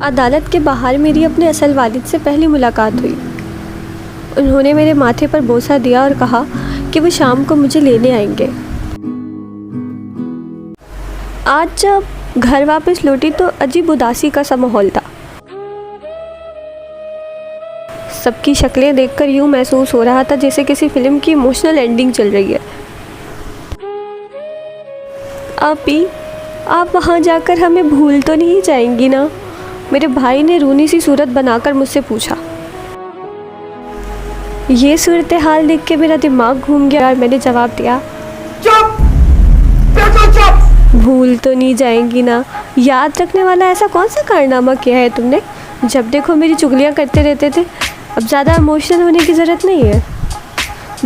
अदालत के बाहर मेरी अपने असल वालिद से पहली मुलाकात हुई। उन्होंने मेरे माथे पर बोसा दिया और कहा कि वो शाम को मुझे लेने आएंगे। आज जब घर वापस लौटी तो अजीब उदासी का सा माहौल था। सबकी शक्लें देखकर यूँ महसूस हो रहा था जैसे किसी फिल्म की इमोशनल एंडिंग चल रही है। आप वहाँ जाकर हमें भूल तो नहीं जाएंगी ना? मेरे भाई ने रूनी सी सूरत बनाकर मुझसे पूछा। ये सूरत हाल देख के मेरा दिमाग घूम गया और मैंने जवाब दिया, चुप, बिल्कुल चुप। भूल तो नहीं जाएंगी ना? याद रखने वाला ऐसा कौन सा कारनामा किया है तुमने? जब देखो मेरी चुगलियाँ करते रहते थे। अब ज़्यादा इमोशनल होने की ज़रूरत नहीं है।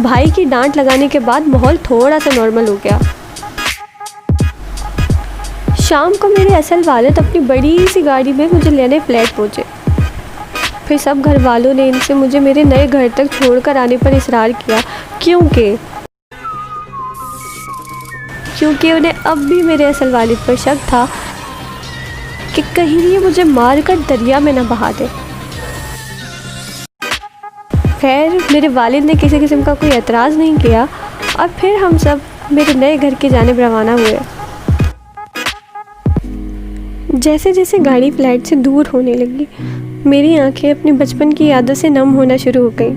भाई की डांट लगाने के बाद माहौल थोड़ा सा नॉर्मल हो गया। शाम को मेरे असल वालिद अपनी बड़ी सी गाड़ी में मुझे लेने फ्लैट पहुँचे। फिर सब घर वालों ने इनसे मुझे मेरे नए घर तक छोड़कर आने पर इसरार किया, क्योंकि उन्हें अब भी मेरे असल वालिद पर शक था कि कहीं ये मुझे मारकर दरिया में न बहा दे। खैर, मेरे वालिद ने किसी किस्म का कोई एतराज़ नहीं किया और फिर हम सब मेरे नए घर की जानिब रवाना हुए। जैसे जैसे गाड़ी फ्लैट से दूर होने लगी, मेरी आंखें अपने बचपन की यादों से नम होना शुरू हो गई।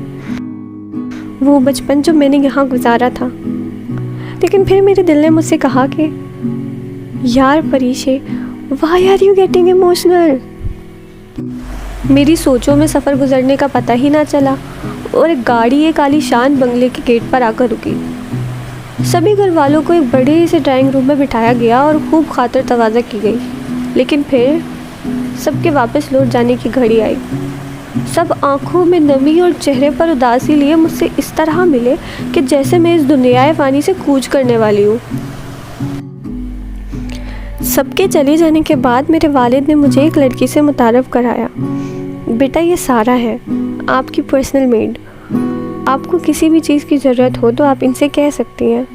वो बचपन जो मैंने यहाँ गुजारा था। लेकिन फिर मेरे दिल ने मुझसे कहा कि यार Parishay, why are you getting emotional? मेरी सोचों में सफ़र गुजरने का पता ही ना चला और एक गाड़ी एक आलीशान बंगले के गेट पर आकर रुकी। सभी घर वालों को एक बड़े से ड्राइंग रूम में बिठाया गया और खूब खातर तवाज़ा की गई। लेकिन फिर सबके वापस लौट जाने की घड़ी आई। सब आंखों में नमी और चेहरे पर उदासी लिए मुझसे इस तरह मिले कि जैसे मैं इस दुनियाए फ़ानी से कूच करने वाली हूँ। सबके चले जाने के बाद मेरे वालिद ने मुझे एक लड़की से मुतारफ़ कराया। बेटा, ये सारा है, आपकी पर्सनल मेड। आपको किसी भी चीज़ की ज़रूरत हो तो आप इनसे कह सकती हैं।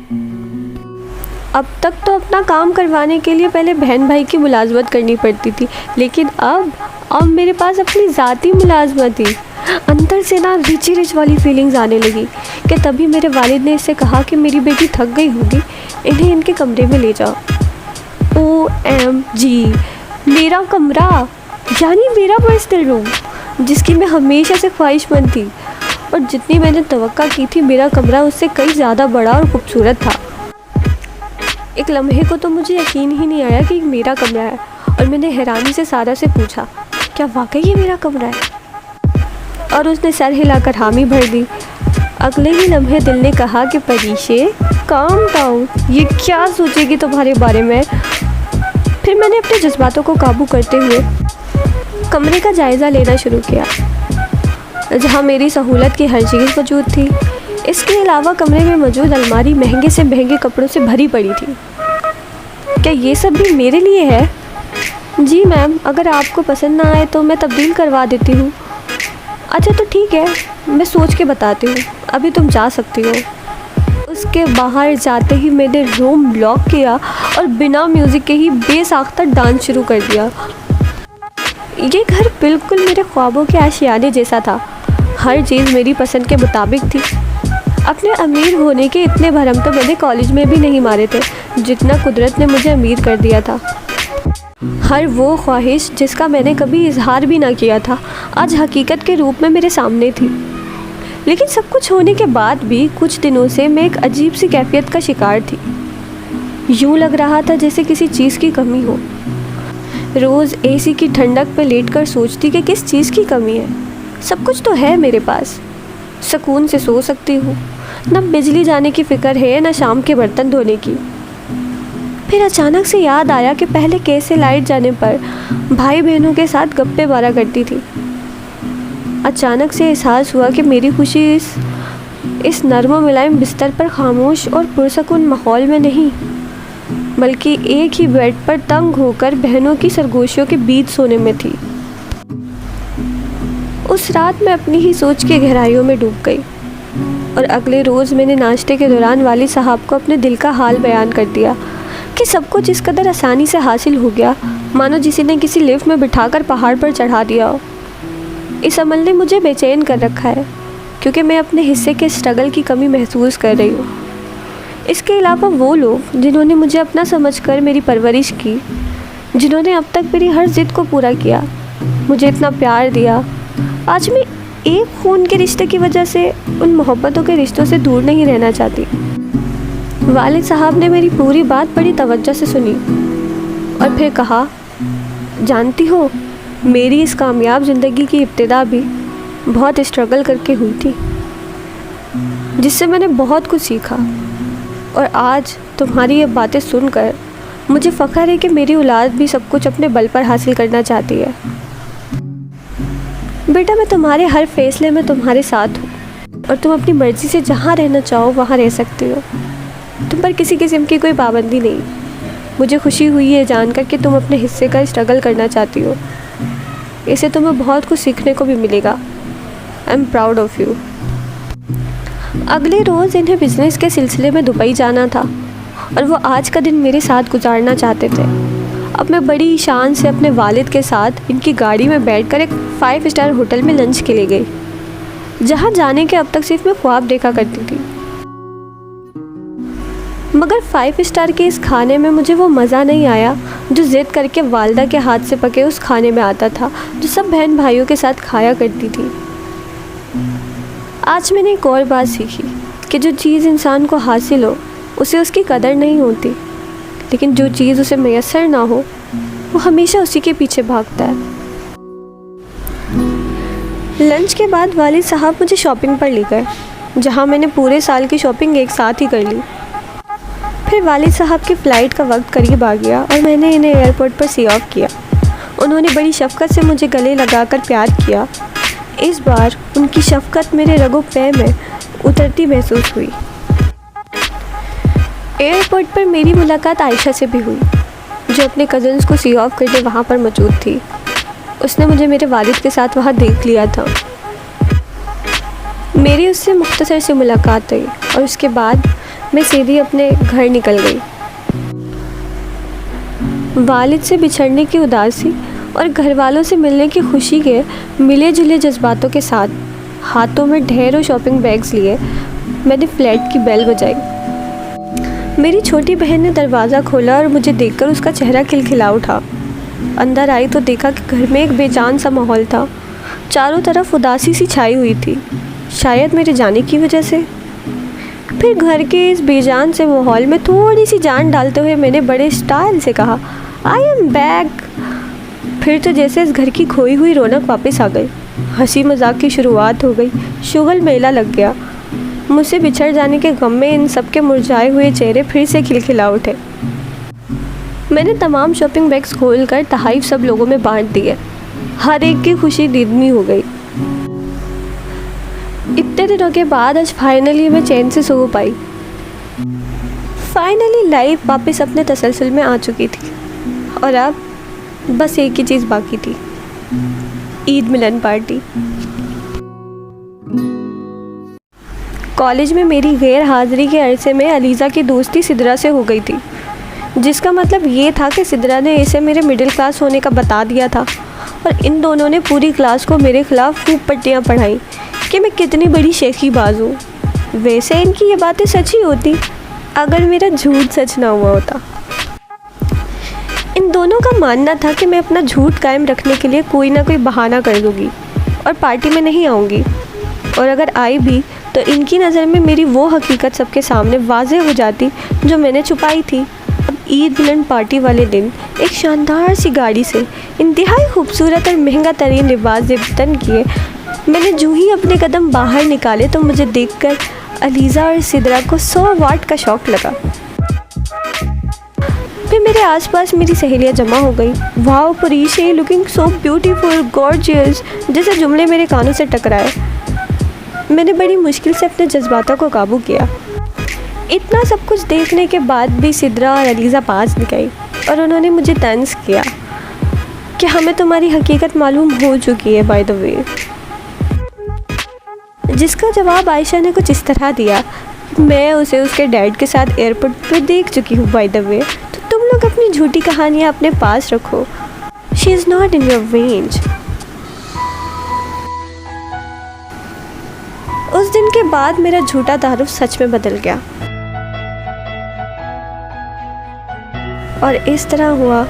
अब तक तो अपना काम करवाने के लिए पहले बहन भाई की मुलाजमत करनी पड़ती थी, लेकिन अब मेरे पास अपनी ज़ाती मुलाजमत थी। अंदर से ना रिच वाली फीलिंग्स आने लगी कि तभी मेरे वालिद ने इससे कहा कि मेरी बेटी थक गई होगी, इन्हें इनके कमरे में ले जाओ। OMG, मेरा कमरा, यानी मेरा पर्सनल रूम, जिसकी मैं हमेशा से ख्वाहिशमंद थी। और जितनी मैंने तवक्का की थी, मेरा कमरा उससे कई ज़्यादा बड़ा और खूबसूरत था। एक लम्हे को तो मुझे यकीन ही नहीं आया कि मेरा कमरा है और मैंने हैरानी से सारा से पूछा, क्या वाकई ये मेरा कमरा है? और उसने सर हिलाकर हामी भर दी। अगले ही लम्हे दिल ने कहा कि परीशे, काम डाउन, ये क्या सोचेगी तुम्हारे बारे में? फिर मैंने अपने जज्बातों को काबू करते हुए कमरे का जायज़ा लेना शुरू किया, जहाँ मेरी सहूलत की हर चीज़ मौजूद थी। इसके अलावा कमरे में मौजूद अलमारी महंगे से महंगे कपड़ों से भरी पड़ी थी। क्या ये सब भी मेरे लिए है? जी मैम, अगर आपको पसंद ना आए तो मैं तब्दील करवा देती हूँ। अच्छा तो ठीक है, मैं सोच के बताती हूँ, अभी तुम जा सकती हो। उसके बाहर जाते ही मैंने रूम ब्लॉक किया और बिना म्यूज़िक के ही बेसाख्ता डांस शुरू कर दिया। ये घर बिल्कुल मेरे ख्वाबों के आशियाने जैसा था। हर चीज़ मेरी पसंद के मुताबिक थी। अपने अमीर होने के इतने भरम तो मैंने कॉलेज में भी नहीं मारे थे, जितना कुदरत ने मुझे अमीर कर दिया था। हर वो ख्वाहिश जिसका मैंने कभी इजहार भी ना किया था, आज हकीकत के रूप में मेरे सामने थी। लेकिन सब कुछ होने के बाद भी कुछ दिनों से मैं एक अजीब सी कैफियत का शिकार थी। यूँ लग रहा था जैसे किसी चीज़ की कमी हो। रोज़ AC की ठंडक पे लेटकर सोचती कि किस चीज़ की कमी है। सब कुछ तो है मेरे पास, सुकून से सो सकती हूँ, न बिजली जाने की फ़िक्र है न शाम के बर्तन धोने की। फिर अचानक से याद आया कि पहले कैसे लाइट जाने पर भाई बहनों के साथ गप्पे मारा करती थी। अचानक से एहसास हुआ कि मेरी खुशी इस नर्म मुलायम बिस्तर पर खामोश और पुरसकून माहौल में नहीं, बल्कि एक ही बेड पर तंग होकर बहनों की सरगोशियों के बीच सोने में थी। उस रात मैं अपनी ही सोच की गहराइयों में डूब गई और अगले रोज़ मैंने नाश्ते के दौरान वाली साहब को अपने दिल का हाल बयान कर दिया। कि सब कुछ इस कदर आसानी से हासिल हो गया मानो किसी ने किसी लिफ्ट में बिठाकर पहाड़ पर चढ़ा दिया हो। इस अमल ने मुझे बेचैन कर रखा है क्योंकि मैं अपने हिस्से के स्ट्रगल की कमी महसूस कर रही हूँ। इसके अलावा वो लोग जिन्होंने मुझे अपना समझकर मेरी परवरिश की, जिन्होंने अब तक मेरी हर ज़िद को पूरा किया, मुझे इतना प्यार दिया, आज मैं एक खून के रिश्ते की वजह से उन मोहब्बतों के रिश्तों से दूर नहीं रहना चाहती। वालिद साहब ने मेरी पूरी बात बड़ी तवज्जो से सुनी और फिर कहा, जानती हो, मेरी इस कामयाब ज़िंदगी की इब्तिदा भी बहुत स्ट्रगल करके हुई थी, जिससे मैंने बहुत कुछ सीखा। और आज तुम्हारी ये बातें सुनकर मुझे फ़ख्र है कि मेरी औलाद भी सब कुछ अपने बल पर हासिल करना चाहती है। बेटा, मैं तुम्हारे हर फैसले में तुम्हारे साथ हूँ और तुम अपनी मर्ज़ी से जहाँ रहना चाहो वहाँ रह सकती हो। तुम पर किसी किस्म की कोई पाबंदी नहीं। मुझे खुशी हुई है जानकर कि तुम अपने हिस्से का स्ट्रगल करना चाहती हो। इससे तुम्हें बहुत कुछ सीखने को भी मिलेगा। I am proud of you. अगले रोज़ इन्हें बिज़नेस के सिलसिले में दुबई जाना था और वो आज का दिन मेरे साथ गुजारना चाहते थे। अब मैं बड़ी शान से अपने वालिद के साथ इनकी गाड़ी में बैठकर एक 5 स्टार होटल में लंच के लिए गई, जहाँ जाने के अब तक सिर्फ मैं ख्वाब देखा करती थी। मगर 5 स्टार के इस खाने में मुझे वो मज़ा नहीं आया जो ज़िद करके वालदा के हाथ से पके उस खाने में आता था, जो सब बहन भाइयों के साथ खाया करती थी। आज मैंने एक और बात सीखी कि जो चीज़ इंसान को हासिल हो उसे उसकी कदर नहीं होती, लेकिन जो चीज़ उसे मैसर ना हो वो हमेशा उसी के पीछे भागता है। लंच के बाद वालिद साहब मुझे शॉपिंग पर ले गए, जहाँ मैंने पूरे साल की शॉपिंग एक साथ ही कर ली। फिर वालिद साहब की फ़्लाइट का वक्त करीब आ गया और मैंने इन्हें एयरपोर्ट पर सी ऑफ किया। उन्होंने बड़ी शफ़क़त से मुझे गले लगाकर प्यार किया। इस बार उनकी शफ़क़त मेरे रगो पे में उतरती महसूस हुई। एयरपोर्ट पर मेरी मुलाकात आयशा से भी हुई, जो अपने कज़न्स को सी ऑफ करके वहाँ पर मौजूद थी। उसने मुझे मेरे वालिद के साथ वहाँ देख लिया था। मेरी उससे मुख्तसर से मुलाकात हुई और उसके बाद मैं सीधी अपने घर निकल गई। वालिद से बिछड़ने की उदासी और घर वालों से मिलने की खुशी के मिले जुले जज्बातों के साथ हाथों में ढेरों शॉपिंग बैग्स लिए मैंने फ्लैट की बेल बजाई। मेरी छोटी बहन ने दरवाज़ा खोला और मुझे देखकर उसका चेहरा खिलखिला उठा। अंदर आई तो देखा कि घर में एक बेजान सा माहौल था। चारों तरफ उदासी सी छाई हुई थी, शायद मेरे जाने की वजह से। फिर घर के इस बेजान से माहौल में थोड़ी सी जान डालते हुए मैंने बड़े स्टाइल से कहा, आई एम बैक। फिर तो जैसे इस घर की खोई हुई रौनक वापस आ गई। हंसी मजाक की शुरुआत हो गई, शुगल मेला लग गया। मुझसे बिछड़ जाने के गम में इन सब के मुरझाए हुए चेहरे फिर से खिलखिला उठे। मैंने तमाम शॉपिंग बैग्स खोलकर तहाइफ सब लोगों में बांट दिए। हर एक की खुशी द्विगुनी हो गई। इतने दिनों के बाद आज फाइनली मैं चैन से सो पाई। फाइनली लाइफ वापस अपने तसलसल में आ चुकी थी और अब बस एक ही चीज़ बाकी थी, ईद मिलन पार्टी। कॉलेज में मेरी गैर हाजिरी के अरसे में अलीज़ा की दोस्ती सिदरा से हो गई थी, जिसका मतलब ये था कि सिदरा ने इसे मेरे मिडिल क्लास होने का बता दिया था और इन दोनों ने पूरी क्लास को मेरे ख़िलाफ़ खूब पट्टियाँ पढ़ाई कि मैं कितनी बड़ी शेखी बाज हूँ। वैसे इनकी ये बातें सच ही होती अगर मेरा झूठ सच ना हुआ होता। इन दोनों का मानना था कि मैं अपना झूठ कायम रखने के लिए कोई ना कोई बहाना कर दूँगी और पार्टी में नहीं आऊँगी, और अगर आई भी तो इनकी नज़र में मेरी वो हकीकत सबके सामने वाज़ेह हो जाती जो मैंने छुपाई थी। अब ईद मिलन पार्टी वाले दिन एक शानदार सी गाड़ी से इंतहाई खूबसूरत और महंगा तरीन लिबास ज़िब्तन किए मैंने जो ही अपने कदम बाहर निकाले तो मुझे देखकर अलीज़ा और सिदरा को 100 वाट का शौक़ लगा। फिर मेरे आसपास मेरी सहेलियाँ जमा हो गई। Wow Parishay, looking so beautiful, gorgeous जैसे जुमले मेरे कानों से टकराए। मैंने बड़ी मुश्किल से अपने जज्बातों को काबू किया। इतना सब कुछ देखने के बाद भी सिदरा और अलीज़ा पास निकली और उन्होंने मुझे तंज किया कि हमें तुम्हारी हकीकत मालूम हो चुकी है बाय द वे। जिसका जवाब आयशा ने कुछ इस तरह दिया, मैं उसे उसके डैड के साथ एयरपोर्ट पर देख चुकी हूँ बाय द वे, तो लोग अपनी झूठी कहानियाँ अपने पास रखो। She is not in your range. उस दिन के बाद मेरा झूठा तारुफ सच में बदल गया और इस तरह हुआ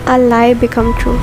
a lie become true।